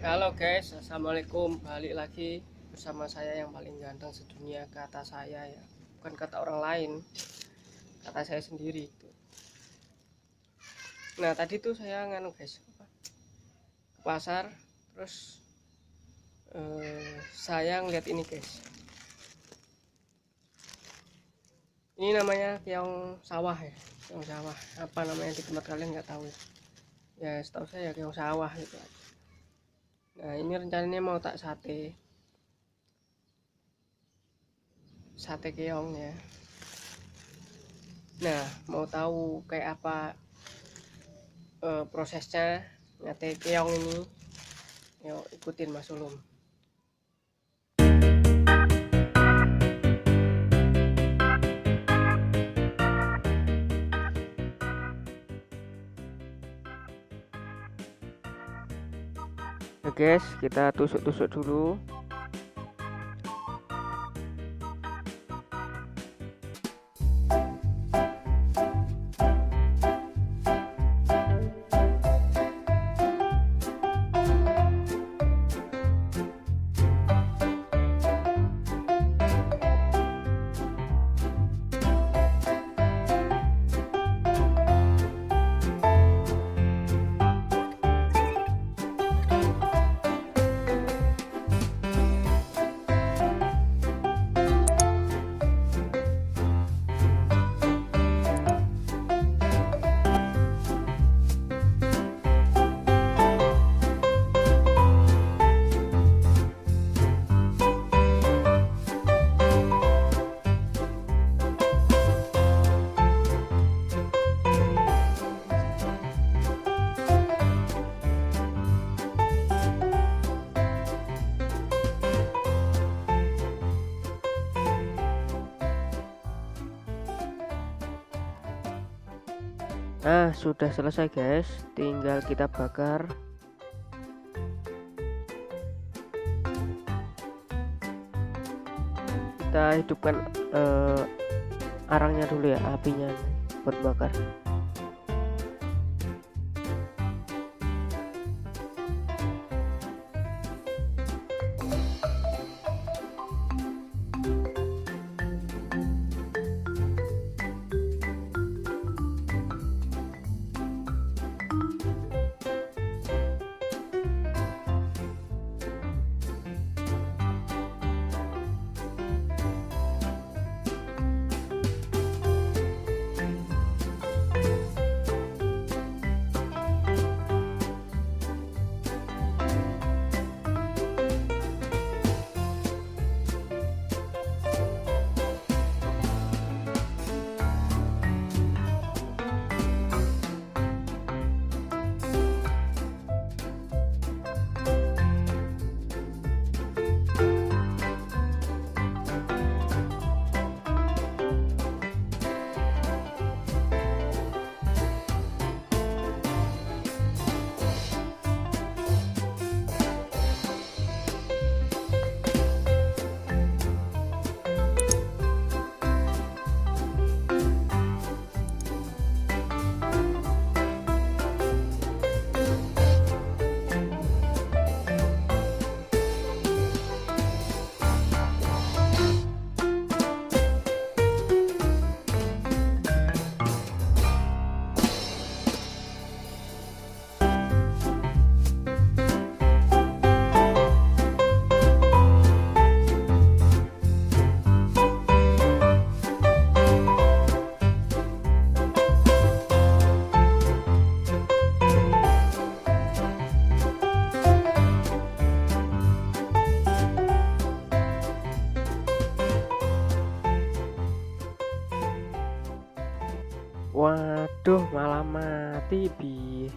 Halo guys, assalamualaikum. Balik lagi bersama saya yang paling ganteng sedunia, kata saya ya, bukan kata orang lain, kata saya sendiri itu. Nah tadi tuh saya nganu guys, ke pasar, terus saya ngeliat ini guys. Ini namanya keong sawah ya, keong sawah. Apa namanya di tempat kalian nggak tahu ya? Ya setahu saya keong sawah gitu aja. Nah ini rencananya mau tak sate keong ya. Nah mau tahu kayak apa prosesnya nyate keong ini, yuk ikutin Mas Ulum. Oke guys, kita tusuk-tusuk dulu. Nah sudah selesai guys, tinggal kita bakar. Kita hidupkan arangnya dulu ya, apinya buat bakar. Waduh, malah mati bi.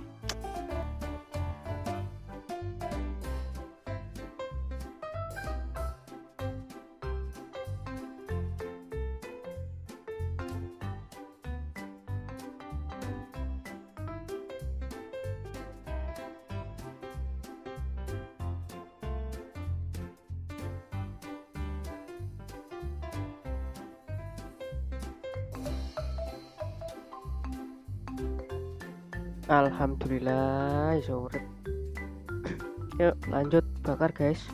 Alhamdulillah iso urip. Yuk lanjut bakar guys.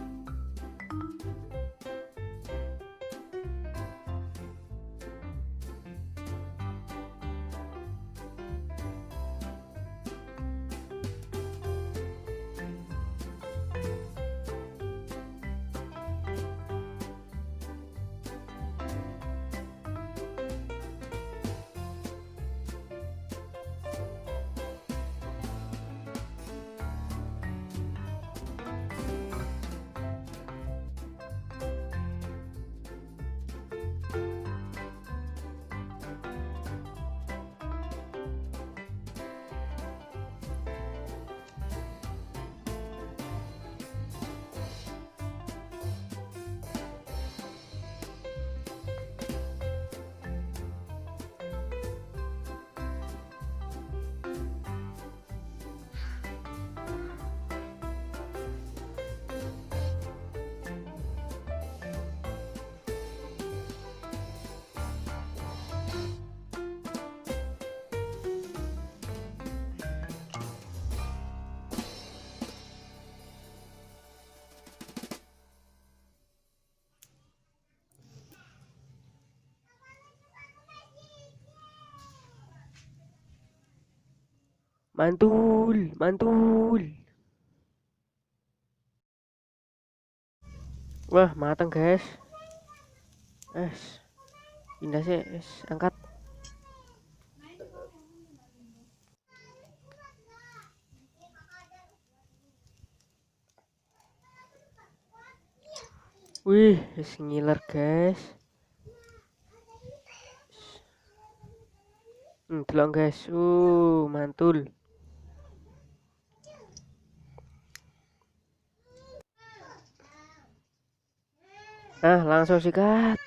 Mantul, mantul. Wah, matang guys. Es, pindah sih, es, angkat. Wih, es ngiler guys. Delok guys. Mantul. Nah, langsung sikat.